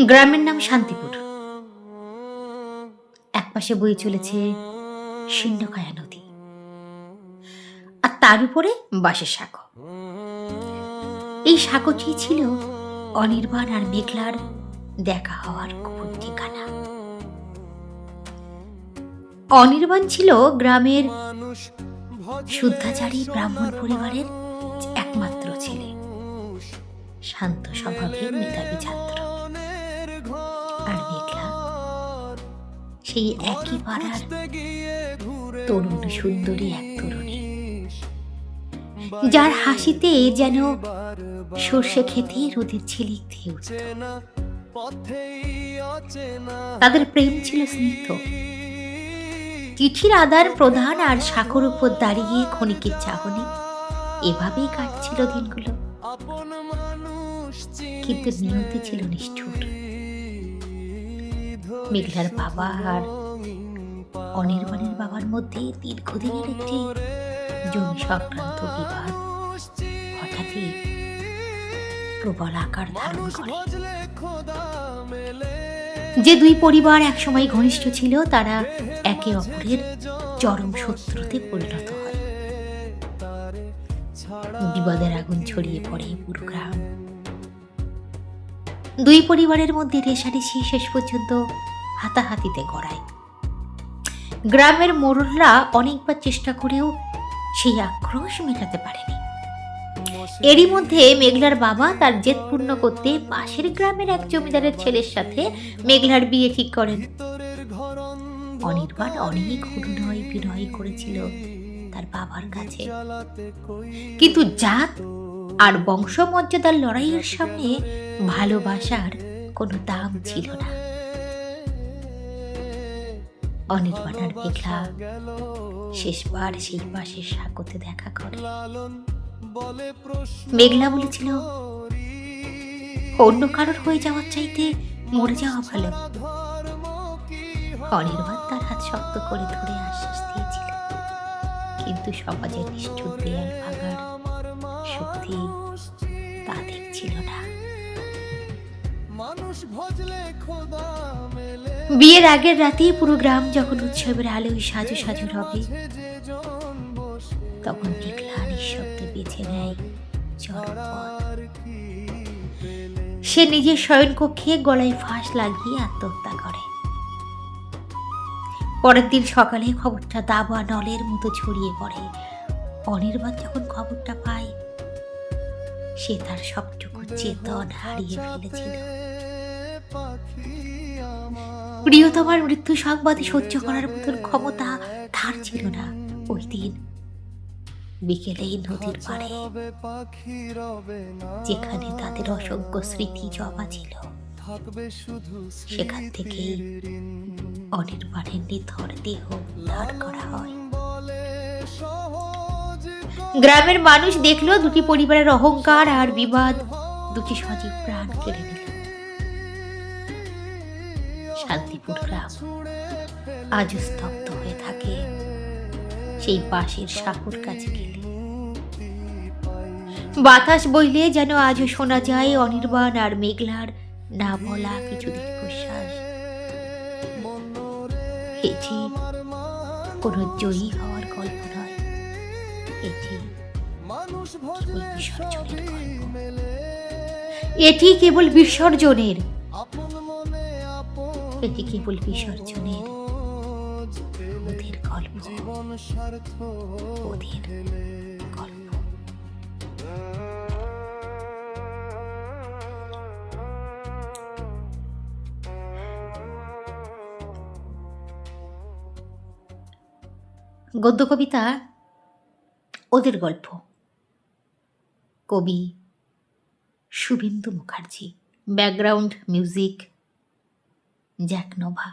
গ্রামের নাম শান্তিপুর। একপাশে বয়ে চলেছে শীর্ণকায়া নদী, আর তার উপরে বাঁশের সাঁকো। এই সাঁকোটি ছিল অনির্বাণ আর মেঘলার দেখা হওয়ার গোপন ঠিকানা। অনির্বাণ ছিল গ্রামের শুদ্ধাচারী ব্রাহ্মণ পরিবারের একমাত্র ছেলে, শান্ত স্বভাবের মেধাবী ছাত্র। আর মেঘলা সেই একই পাড়ার তরুণ সুন্দরী এক তরুণী, যার হাসিতে যেন সর্ষে খেতে রোদের ঝিলিক দিয়ে উঠত। তাদের প্রেম ছিল স্নিগ্ধ, চিঠির আদান প্রদান আর শাখর উপর দাঁড়িয়ে ক্ষণিকের চাহনি, এভাবেই কাটছিল দিনগুলো। কিন্তু নিয়তি ছিল নিষ্ঠুর। মেঘলার বাবা আর অনির্বাণের বাবার মধ্যে দীর্ঘদিনের একটি জমি সংক্রান্ত বিবাদ হঠাৎই প্রবল আকার ধারণ করে। যে দুই পরিবার একসময় ঘনিষ্ঠ ছিল, তারা একে অপরের চরম শত্রুতে পরিণত হয়। বিবাদের আগুন ছড়িয়ে পড়ে পুরো গ্রাম। দুই পরিবারের মধ্যে রেষারেষি শেষ পর্যন্ত হাতাহাতিতে গড়ায়। গ্রামের মোড়লরা অনেকবার চেষ্টা করেও সেই আক্রোশ মেটাতে পারেনি। এরই মধ্যে মেঘলার বাবা তার জেদ পূর্ণ করতে পাশের গ্রামের এক জমিদারের ছেলের সাথে মেঘলার বিয়ে ঠিক করেন। অনির্বাণ অনেক অনুনয় বিনয় করেছিল তার বাবার কাছে, কিন্তু জাত আর বংশমর্যাদার লড়াইয়ের সামনে ভালোবাসার কোনো দাম ছিল না। অনির্বাণ আর মেঘলা শেষবার সেই পাশের সাঁকোতে দেখা করে। মেঘলা বলেছিল, অন্য কারোর হয়ে যাওয়ার চাইতে মরে যাওয়া ভালো। অনির্বাণ তার হাত শক্ত করে ধরে আশ্বাস দিয়েছিল, কিন্তু সমাজের নিষ্ঠুর দেয়াল ভাঙার শক্তি তাদের ছিল না। বিয়ের আগের রাতেই পুরো গ্রাম যখন উৎসবের আলোয় সাজু সাজু রবে, তখন মেঘলা নিঃশব্দে বেছে নেয় চরম পথ। সে নিজের শয়নকক্ষে গলায় ফাঁস লাগিয়ে আত্মহত্যা করে। পরের দিন সকালে খবরটা দাবা নলের মতো ছড়িয়ে পড়ে। অনির্বাণ যখন খবরটা পায়, সে তার সবটুকু চেতন হারিয়ে ফেলেছিল। প্রিয়তমার মৃত্যু সংবাদে সহ্য করার মতন ক্ষমতা তার ছিল না। ওই দিন বিকেলেই নদীর পাড়ে, যেখানে তাদের অসংখ্য স্মৃতি জমা ছিল, সেখান থেকেই অনির্বাণের নিথর দেহ উদ্ধার করা হয়। গ্রামের মানুষ দেখলো দুটি পরিবারের অহংকার আর বিবাদ দুটি সজীব প্রাণ কেড়ে নিল। শান্তিপুর গ্রাম আজ স্তব্ধ হয়ে থাকে সেই পাশের সাঁকোর কাছে গেলে। বাতাস বইলে যেন আজও শোনা যায় অনির্বাণ আর মেঘলার না বলা কিছু দীর্ঘশ্বাস। এটি কোনো জয়ী হওয়ার গল্প নয়, এটি বিসর্জনের গল্প। এটি কেবল বিসর্জনের, এটি কেবল বিসর্জনের ওদের গল্প, ওদের গল্প। গদ্য কবিতা ওদের গল্প, কবি Suvendu Mukherjee. Background music Jack Nova.